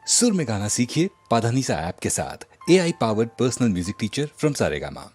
सुर में गाना सीखिए पाधानीसा ऐप के साथ। AI powered personal music teacher from Saregama.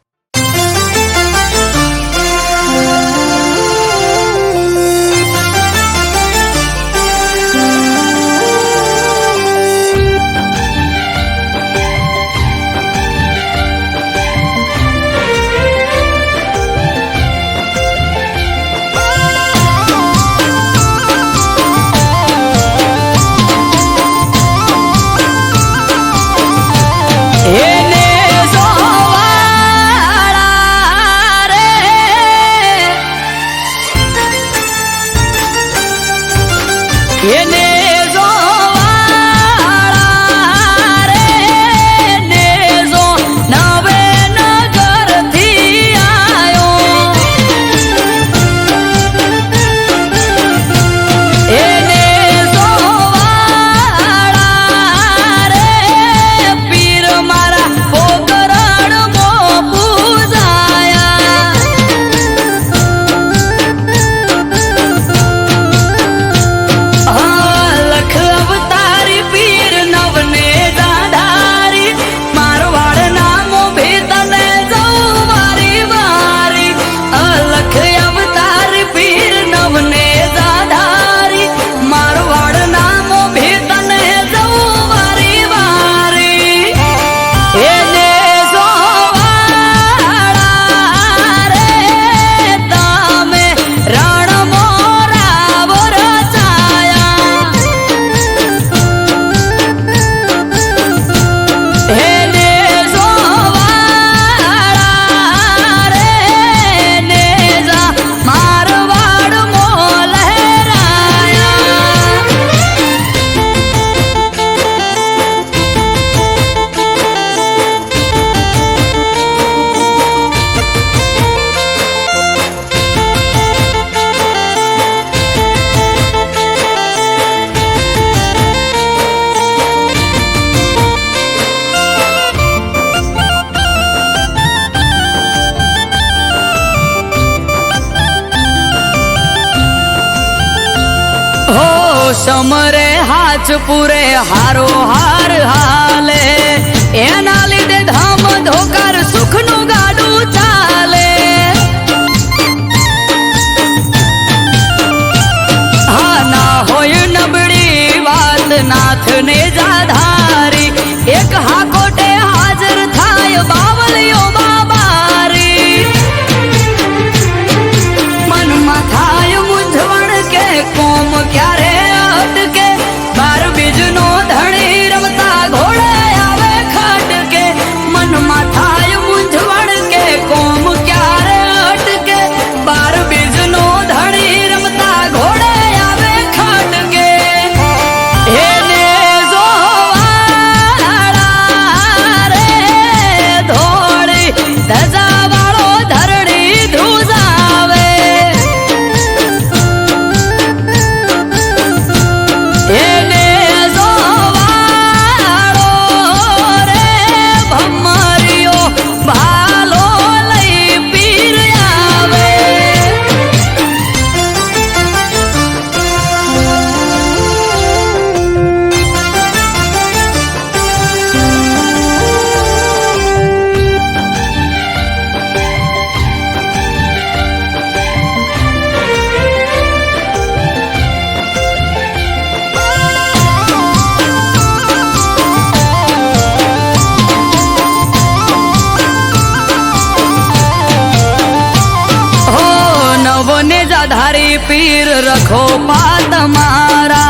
समरे हाथ पूरे हारो हार हाले एना लीधे धाम धोकर सुख नु गाडू चाले। हा ना होय नबड़ी बात नाथ ने जाधारी एक हाकोटे हाजर थाय बावलियो बाबारी मन माथाय मुंझवण के कोम क्यारे बार बीजनो धणी रमता घोड़े आवे खट के मन माथाय मुंझवण के कोम क्यारे अटके बार बीजनो धणी रमता घोड़े आवे खट के हेने जोवाड़ा रे धोड़ी धजा वालो धरणी धुजावे धारी पीर रखो पात मारा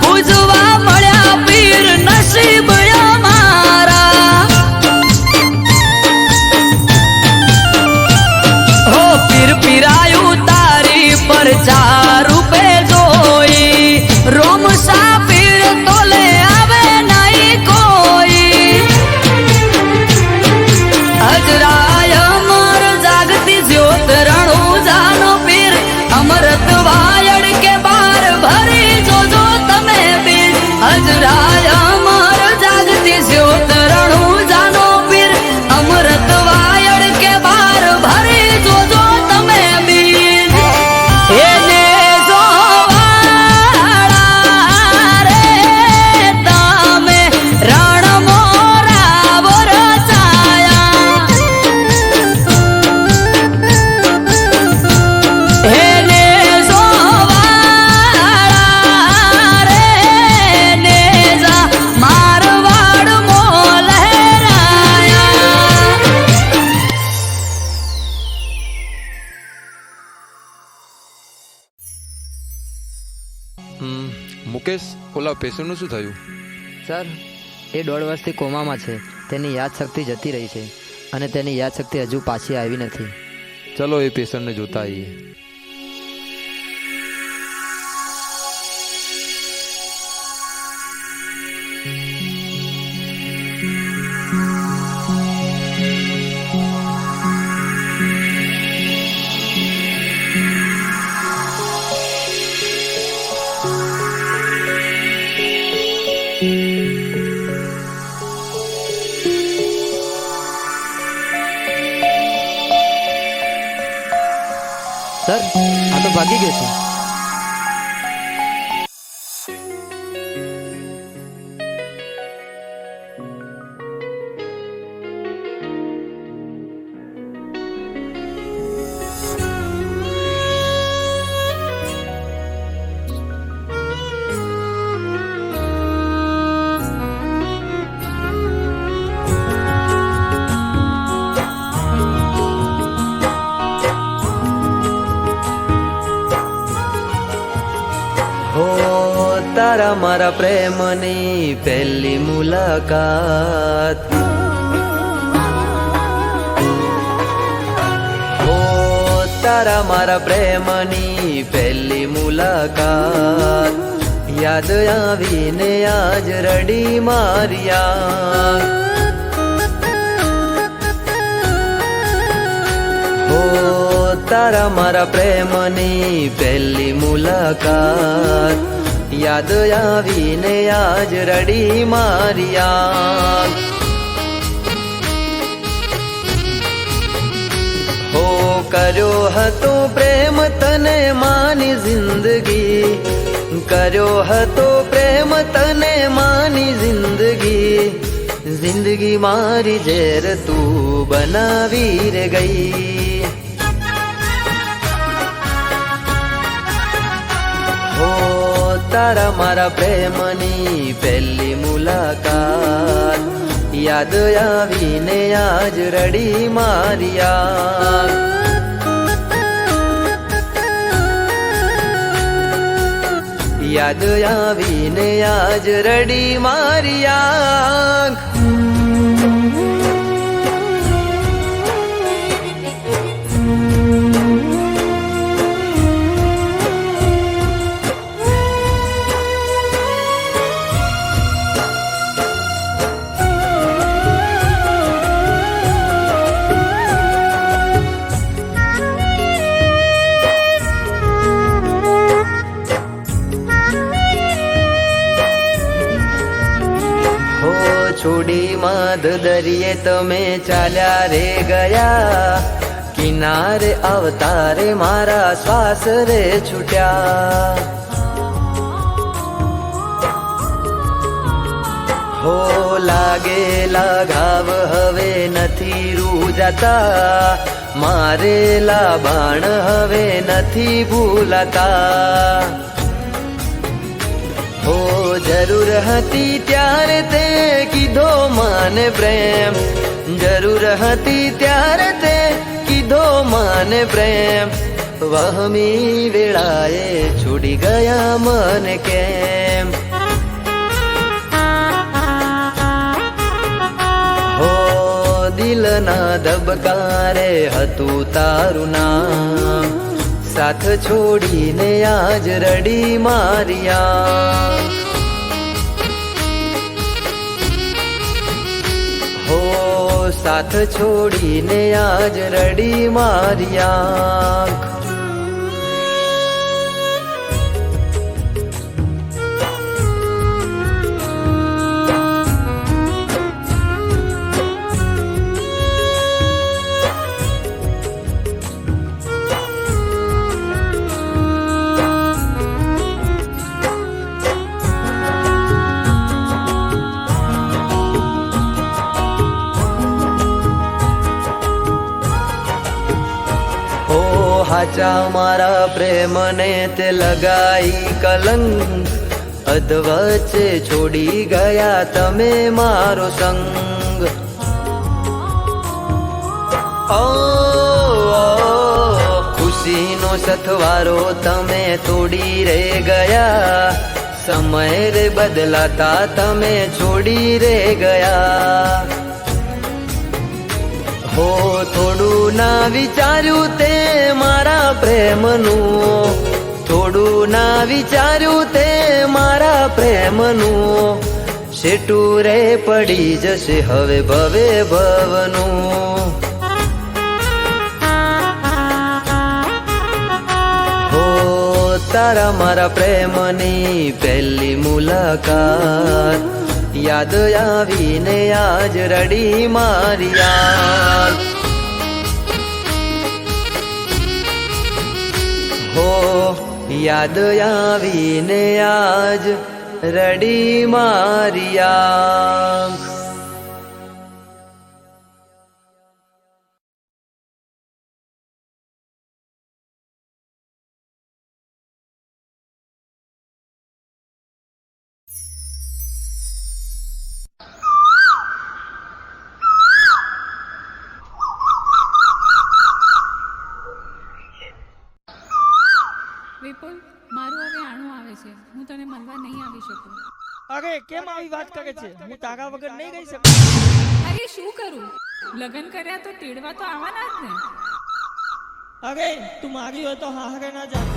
पूजवा मळ्या पीर नसीब मारा हो पीर पीरायु तारी पर 4 रूपे जोई रोम सा पीर तोले आवे नहीं कोई अजराय अमर जागती ज्योत रणु जानो पीर अमृत वायड़ के बार भरी जो जो ઓલા પેશન્ટનું શું થયું? સર, એ 1.5 વર્ષથી કોમામાં છે. તેની યાદશક્તિ જતી રહી છે અને તેની યાદશક્તિ હજુ પાછી આવી નથી. ચલો એ પેશન્ટને જોતા આવીએ. સર, આ તો ભાગી ગયો છે. હો તારા મારા પ્રેમની પહેલી મુલાકાત, હો તારા મારા પ્રેમની પહેલી મુલાકાત, યાદ આવીને આજ રડી મારિયા. હો તારા મારા પ્રેમની પહેલી મુલાકાત, યાદ આવીને આજ રડી મારિયા. હો કર્યો હતો પ્રેમ તને માની જિંદગી, કર્યો હતો પ્રેમ તને માની જિંદગી, જિંદગી મારી ઝેર તું બનાવી રે ગઈ. હો તારા મારા પ્રેમની પહેલી મુલાકાત, યાદ આવીને આજ રડી મારિયા. યાદ આવીને આજ રડી મારિયા. છોડી માધ દરિયે તમે ચાલ્યા રે ગયા, કિનારે અવતારે મારા શ્વાસ રે છૂટ્યા. હો લાગેલા ઘાવ હવે નથી રૂજાતા, મારેલા બાણ હવે નથી ભૂલાતા. હો જરૂર હતી ત્યારે તે કીધો માને પ્રેમ, જરૂર હતી ત્યારે તે કીધો માને પ્રેમ, વહમી વેળાએ છોડી ગયા મને કેમ. હો દિલના ધબકારે હતું તારું નામ, સાથ છોડીને આજ રડી મારિયા. હો સાથ છોડીને આજ રડી મારિયા. હાચા મારા પ્રેમને તે લગાઈ કલંક, અધવચ્ચે છોડી ગયા તમે મારો સંગ. ઓ ખુશીનો સથવારો તમે તોડી રે ગયા, સમય રે બદલાતા તમે છોડી રે ગયા. હો થોડું ના વિચાર્યું તે મારા પ્રેમનું, થોડું ના વિચાર્યું તે મારા પ્રેમનું. શેટું રે પડી જશે હવે ભવે ભવનું. હો તારા મારા પ્રેમની પહેલી મુલાકાત યાદ આવીને આજ રડી મારી યાદ. હો યાદ આવીને આજ રડી મારી યાદ. વિપુલ, મારું હવે આણું આવે છે. હું તને મળવા નહીં આવી શકું. અરે કેમ આવી વાત કરે છે? હું તારા વગર નહીં રહી શકું. અરે શું કરું? લગ્ન કર્યા તો તેડવા તો આવવાના જ ને. અરે તું મારી હોય તો હારે ના જા.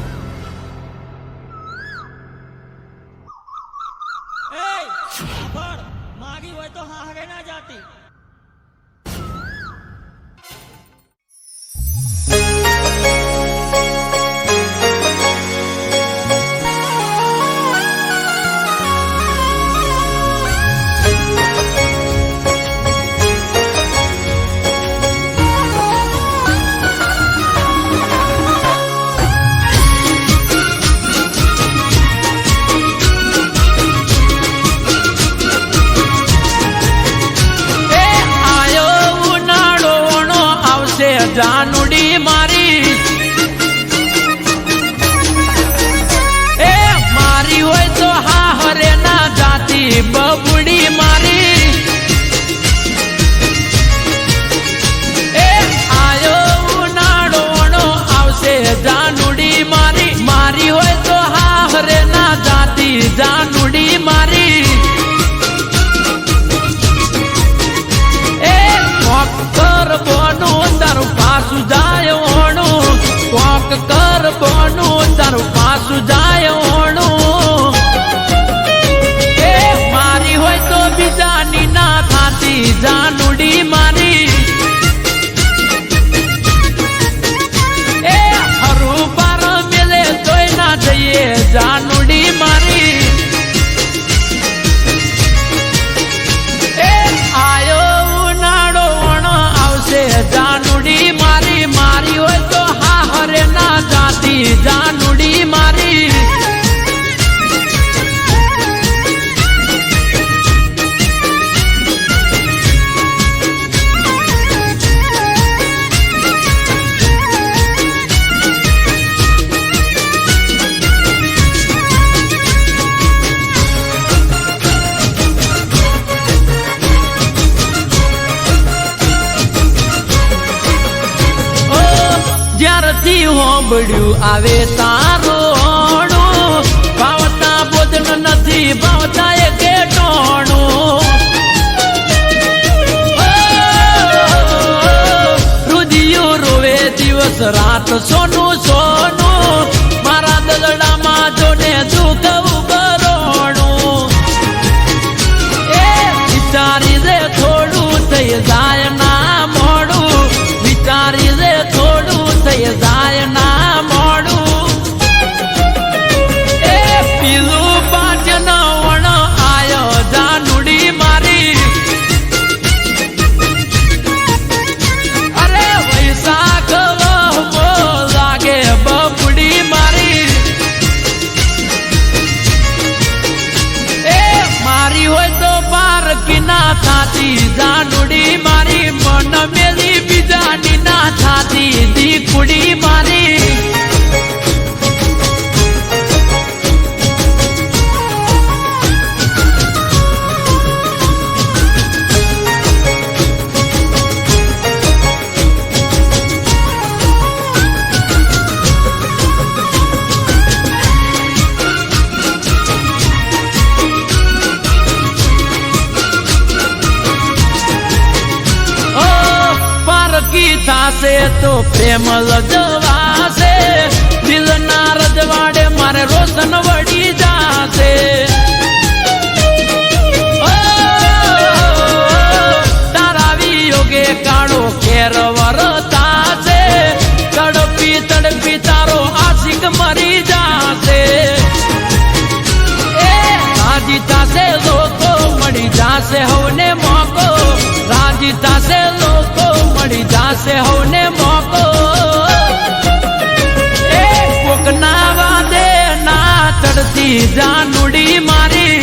એ સાંભળ, મારી હોય તો હારે ના જાતી. જાનુડી મારી એ મારી હોય તો હા હરે ના જાતી બબુડી મારી. એ આયો ઉનાળો આવશે જાનુડી મારી, મારી હોય તો હા હરે ના જાતી જાનુડી મારી. એ કોકર બોનું તારું પાછું જાય ઓણું, કોક કર બોનું તારું પાછું જાય ઓણું. એ મારી હોય તો બીજાની ના થાતી જાનુડી મારી. એ હરું પાર મેલે જોઈ ના જઈએ જાનુડી મારી. એ આયો ઉનાળો આવશે જાનુડી મારી, મારી હોય તો હા હરે ના જાતી જાનુડી મારી. જ્યારથી હોંભળ્યું આવે તારોણું, ભાવતા બોધન નથી ભાવતા એ કેટોણું. રુધિયું રોવે દિવસ રાત સોનું સોનું, મારા દલડામાં જોને દુઃખ ઉભરોણું. એ વિચારી રે થોડું થઈ જાય ના મોડું, વિચારી રે થોડું થઈ જાય ના મોડું. એ પીલું પાટણ વણ આયો જાનુડી મારી. અરે વૈશાખ વહમો લાગે બપડી મારી. એ મારી હોય તો પારકી ના થાતી જાનુડી મારી, મન મેલી બીજાની ના થાતી દીકુડી મારી. જાશે તો પ્રેમ લજવાશે, દિલના રજવાડે મારે રોશન વળી જાશે. ઓ, તારા વિયોગે કાળો કેર વરતાશે, તડપી તડપી તારો આશિક મરી જાશે. એ રાજી થાશે લોકો મળી જાશે હવને મોકો, રાજી થાશે લોકો મળી જાશે હવને મોકો. એ કોકના વાદે ના ચડતી જાનુડી મારી,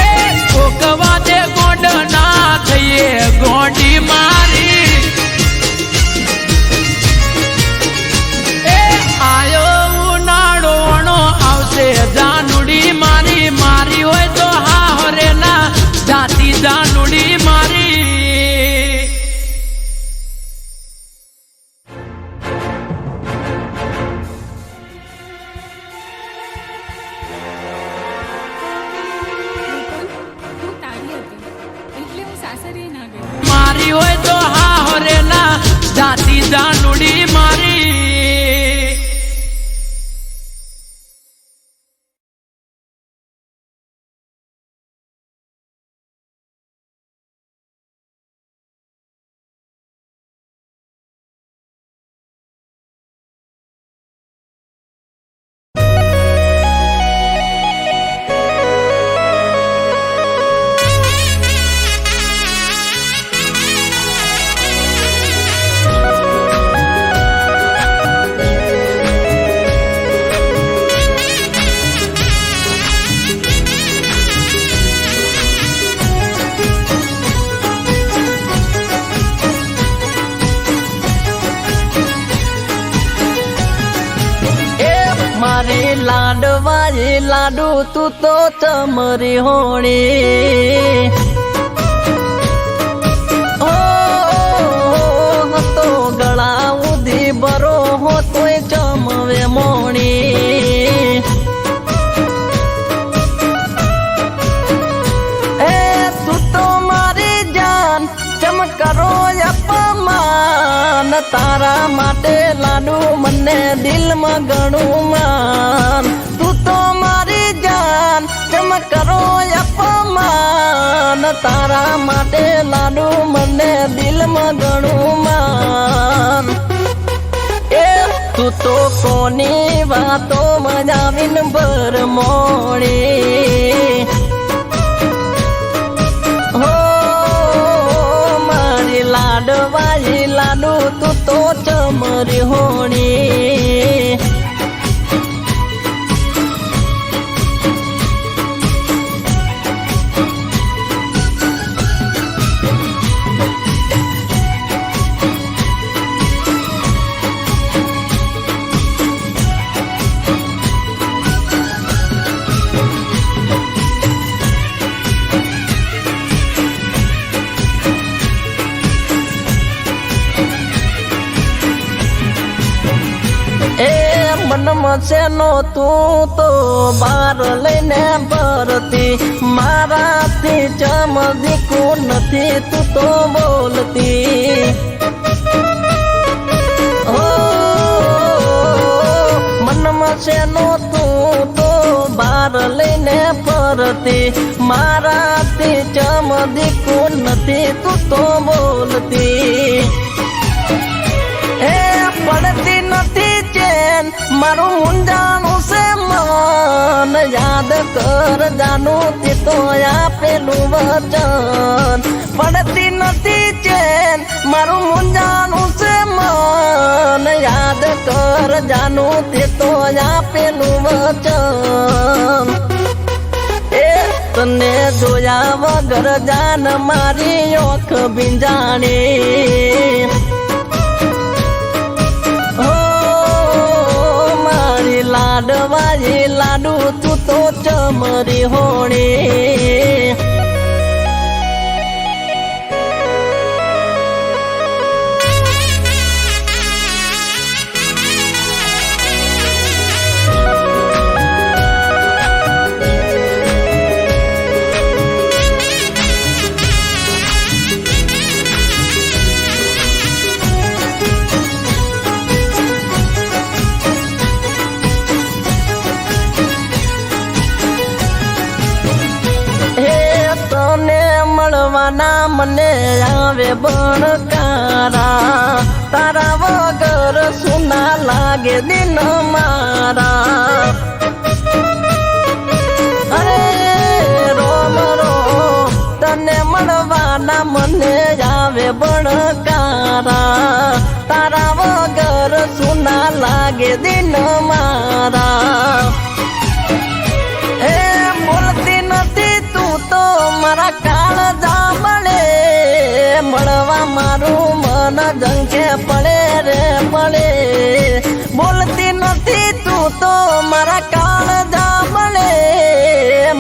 એ કોક વાદે ગોંડ ના થઈએ ગોંડી મારી. એ આયો ઉનાળો આવશે જાનુડી મારી, મારી હોય તો હા હરે ના જાતી જાનુડી મારી. વિપુલ, હું તારી હતી એટલે હું સાસરે ના ગઈ. મારી હોય તો હા હરે ના જાતી જાનુડી મારી. મારી લાડવાજી લાડુ તું તો ચમરી હોણી, ઓ તો ગળા ઉધી બરો હો તોય ચમવે મોણી. એ તું તો મારી જાન ચમકરો અપમાન, તારા માટે લાડુ મને દિલમાં ઘણું માન. તું તો મારી જાન ચમકરો અપમાન, તારા માટે લાડુ મને દિલમાં ઘણું માન. એ તું તો કોની વાતો મજાવીન ભર મોણી, હો મારી લાડવાજી લાડુ તું તો ચમરી હોણી. મનમાં શેનો તું તો બાર લઈને ભરતી, મારાથી ચમદીકું નથી તું તો બોલતી. હો મનમાં શેનો તું તો બાર લઈને ફરતી, મારાથી ચમદીકું નથી તું તો બોલતી. એ પડતી નથી ચેન મારું મુંજાનું છે મન, યાદ કર જાનું તે તો આપેલું વચન. પડતી નથી ચેન મારું મુંજાનું છે મન, યાદ કર જાનું તે તો આપેલું વચન. એ તને જોયા વગર જાન મારી ઓખ ભીંજાણી, લાડવાજી લાડુ તું તો ચમરી હોણી. મળવાના મને આવે બણકારા તારા વગર સુના લાગે દિન મારા અરે રોમ રોમ તને મળવાના મને આવે બણકારા તારા વગર સુના લાગે દિન મારા એ બોલતી નથી તું તો મારા કાળ જામણે મળવા મારું મન જંખે પડે રે પડે બોલતી નથી તું તો મારા કાળ જામણે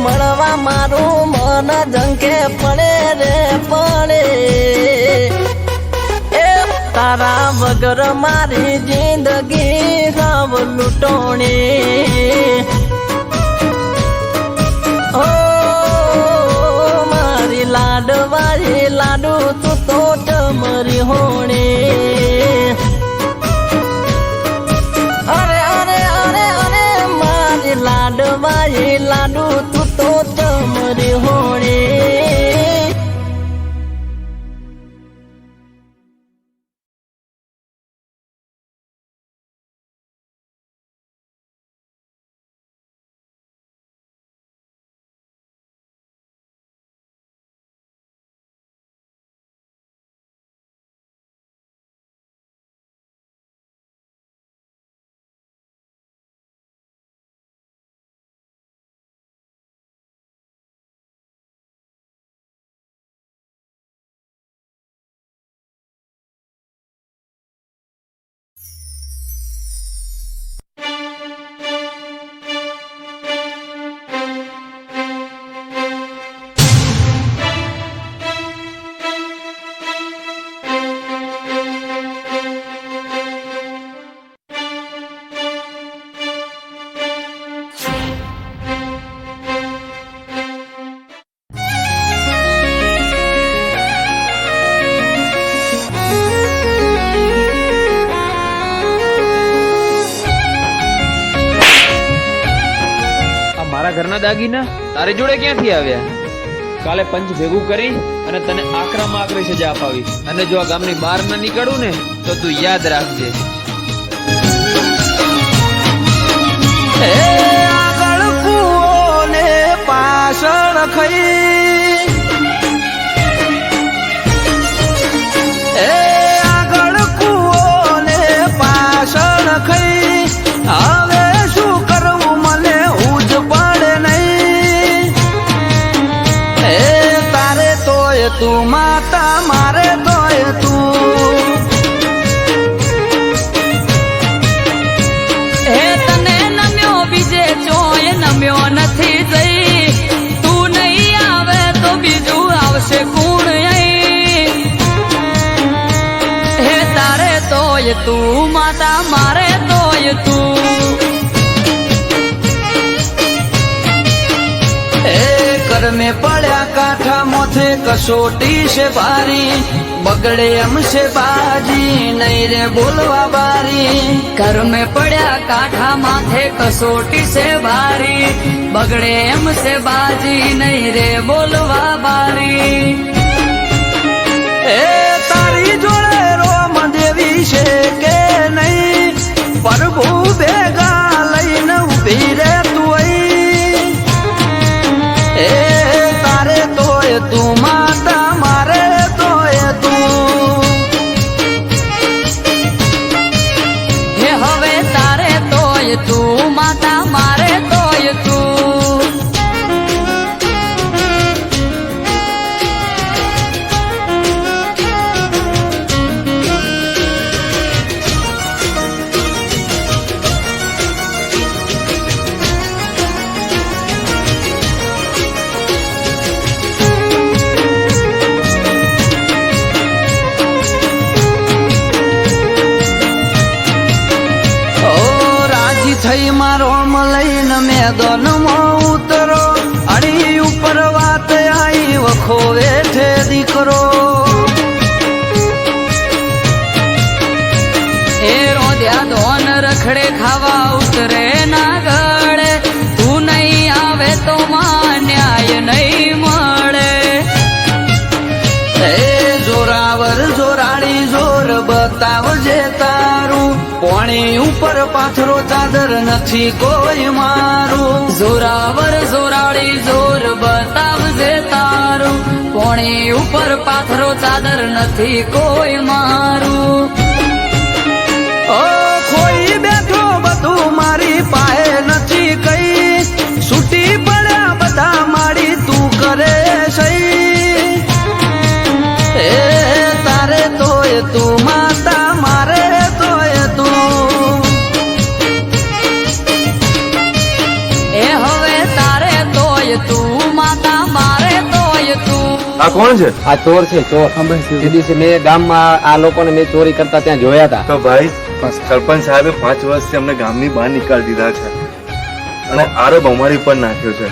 મળવા મારું મન જંખે પડે રે પડે તારા વગર મારી જિંદગી સાવ લૂંટોણી ઓ મારી લાડવાળી લાડુ તું તો ટમરી હોણી અરે અરે અરે અરે મારી લાડવાળી લાડુ તું તો ટમરી હોણી ઘરના દાગીના તારી જોડે ક્યાંથી આવ્યા? કાલે પંચ ભેગું કરી અને તને આકરામાં આકરી સજા અપાવી અને જો આ ગામની બહાર ન નીકળું ને તો તું યાદ રાખજે. આગળ કૂવો ને પાછળ ખઈ આગળ કૂવો ને પાછળ ખઈ હવે શું કરવું મને ઉજ પડે નહીં તારે તોય તું માતા મારે તોય તું નમ્યો નથી જઈ તું નહીં આવે તો બીજું આવશે કોણ હે તારે તોય તું માતા મારે તોય તું कर में पड़ा काठा मोथे कसोटी से भारी बगड़े हमसे बाजी नहीं रे बोलवा बारी घर में पड़ा काठा माथे कसोटी से भारी बगड़े हमसे बाजी नहीं रे बोलवा बारी तारी जोड़े रोम देवी से के नहीं प्रभु बेगा लईन उभी रे तू तारे तोय तू माता मारे तोय तू हे हवे तारे तोय તું માતા મારે તોય તું થઈ મારો લઈને મેદાનમાં ઉતરો અડી ઉપર વાત આવી વખો વેઠે દીકરો એ રોધ્યા ધોન રખડે ખાવા ઉતરે ના ગળે તું નહીં આવે તો માં ન્યાય નહીં મળે ઉપર પાથરો ચાદર નથી કોઈ મારું. જોરાવર જોરાળી જોર બતાવજે તારું, પોણી ઉપર પાથરો ચાદર નથી કોઈ મારું. ઓ ખોઈ બેઠો બધું મારી પાસે નથી કઈ, છૂટી પડ્યા બધા મારી તું કરે સહી. એ તારે તોય તું માતા મારે તોય તું. એ હવે તારે તોય તું માતા મારે તોય તું. આ કોણ છે? આ ચોર છે ચોર. એ દિવસે મેં ગામમાં આ લોકોને મેં ચોરી કરતા ત્યાં જોયા હતા. તો ભાઈ સરપંચ સાહેબે 5 વર્ષથી અમને ગામની બહાર નીકાળી દીધા છે અને આરોપ અમારી પર નાખ્યો છે.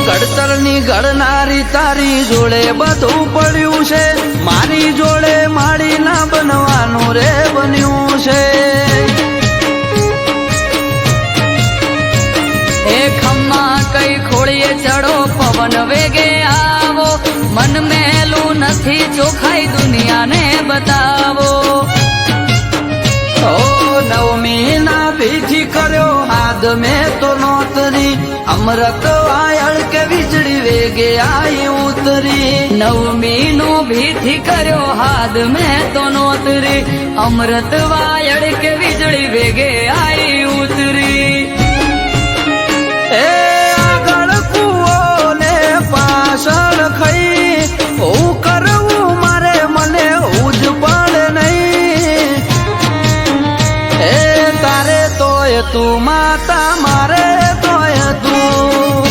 ઘડતરની ઘડનારી તારી જોડે બધું પડ્યું છે, મારી જોડે માડી ના બનવાનું રે બન્યું છે. એ ખમ્મા કઈ ખોળીએ ચડો પવન વેગે આવો, મન મેલું નથી ચોખાઈ દુનિયાને બતાવો. ઓ નવમી ના બીજી કર્યો હાથ મેં તો નોતરી, અમૃત વાયળ કે વીજળી વેગે આઈ ઉતરી. નવમી નો ભીથી કર્યો હાથ મેં તો નોતરી, અમૃત વાયડ કે વીજળી વેગે આઈ ઉતરી. એ આગળ કુવો ને પાછળ ખઈ, હું કરવું મારે મને ઉજ પડે નહીં. એ તારે તોય તું માતા મારે તોય તું.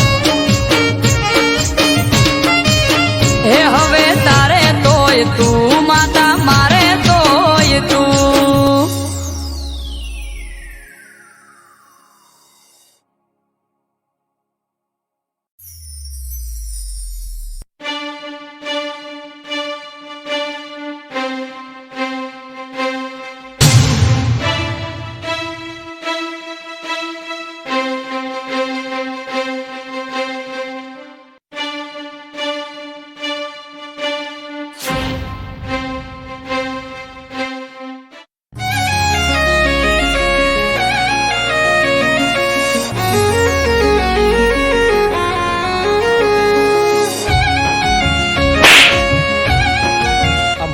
હે હવે તારે તોય તું માતા મારે તોય તું.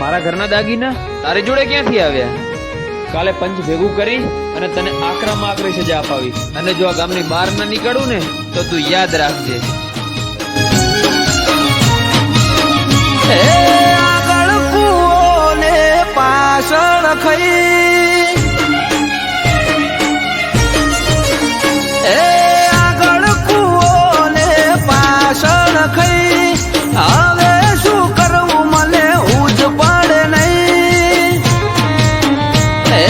મારા ઘરના દાગીના તારી જોડે ક્યાંથી આવ્યા? કાલે પંચ ભેગું કરી અને તને આકરામાં આકરી સજા અપાવી, અને જો આ ગામની બહાર ના નીકળું ને તો તું યાદ રાખજે. એ આગળ કુવો ને પાછળ ખઈ, એ આગળ કુવો ને પાછળ ખઈ, હવે શું કરવું મને ઉજ પડે નહીં. એ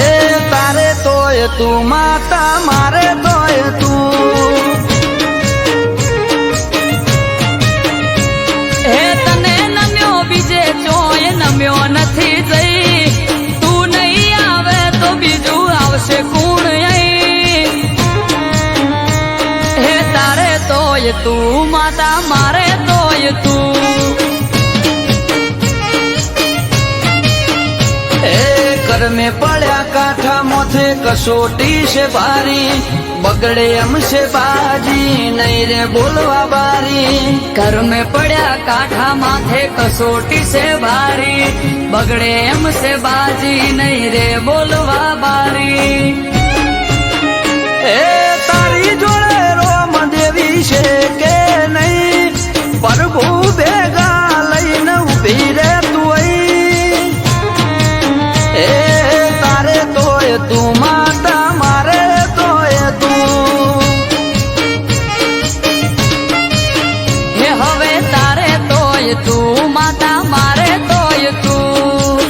તારે તોય તું માતા મારે તોય તું. હે તને નમ્યો બીજે ચોય નમ્યો નથી જઈ, તું નહીં આવે તો બીજું આવશે કોણ અહીં. હે તારે તોય તું માતા મારે તોય તું. એ ઘર में પડ્યા કાંઠા મોથે કસોટી છે ભારી, બગડે એમ છે બાજી નહીં રે બોલવા બારી. ઘર में પડ્યા કાંઠા માથે કસોટી છે ભારી, બગડે એમ છે બાજી નહીં રે બોલવા બારી. એ તારી જોડે રોમ દેવી છે કે નહીં, પ્રભુ ભેગા લઈને ઉભી રે તું અહીં. એ તારે તોય તું માતા મારે તોય તું. હે હવે તારે તોય તું માતા મારે તોય તું.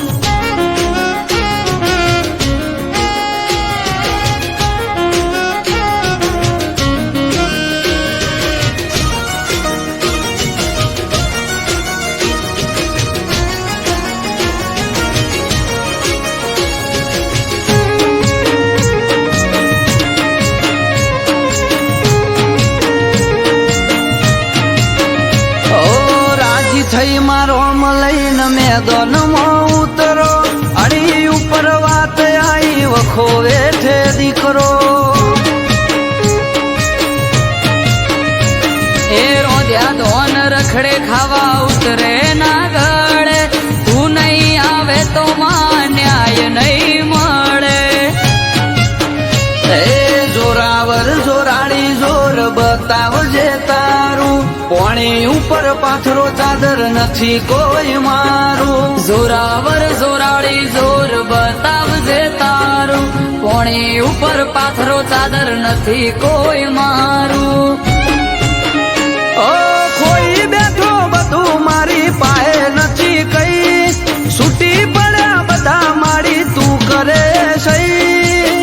થઈ મારો લઈને મેદાનમાં ઉતરો અડી ઉપર વાત આવી વખો વેઠે દીકરો એ રોધ્યા ધોન રખડે ખાવા ઉતરે ના ગળે તું નહીં આવે તો માં ન્યાય નહીં મળે એ જોરાવર જોરાડી જોર બતાવજે તારું પોણી ઉપર પાથરો ચાદર નથી કોઈ મારું જોરાવર જોરાળી જોર બતાવજે તારું પોણી ઉપર પાથરો ચાદર નથી કોઈ મારું ઓ કોઈ બેઠો બધું મારી પાસે નથી કઈ છૂટી પડ્યા બધા મારી તું કરે સહી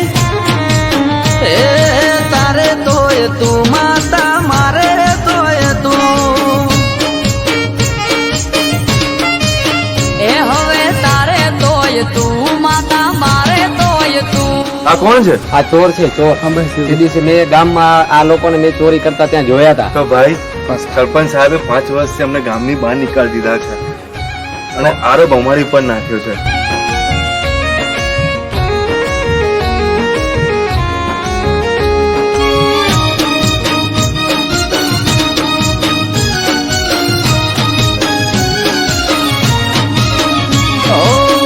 એ તારે તોય તું માતા મારે તોય તું એ હવે તારે તોય તું માતા મારે તોય તું આ કોણ છે? આ ચોર છે ચોર એ દિવસે મેં ગામમાં આ લોકોને મેં ચોરી કરતા ત્યાં જોયા હતા. તો ભાઈ સરપંચ સાહેબે 5 વર્ષથી અમને ગામની બહાર નીકાળી દીધા છે અને આરોપ અમારી પર નાખ્યો છે.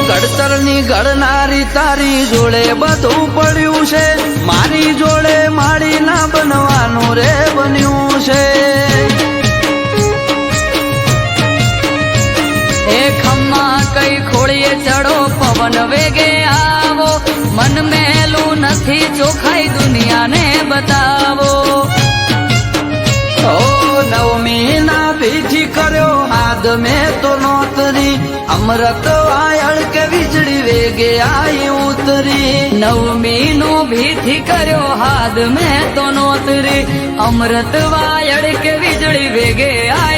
ગડતરની ગળનારી તારી જોડે બધું પડ્યું છે મારી જોડે માળી ના બનવાનું રે બન્યું છે એ ખમ્મા કઈ ખોળીએ ચડો પવન વેગે આવો મન મેલું નથી ચોખાઈ દુનિયાને બતાવો ઓ નવમી ના પીઠી કર્યો હાથ મેં તો નોતરી અમૃત વાયળ કે વીજળી વેગે આઈ ઉતરી નવમી નો ભીથી કર્યો હાથ મેં તો નોતરી અમૃત વાયડ કે વીજળી વેગે આય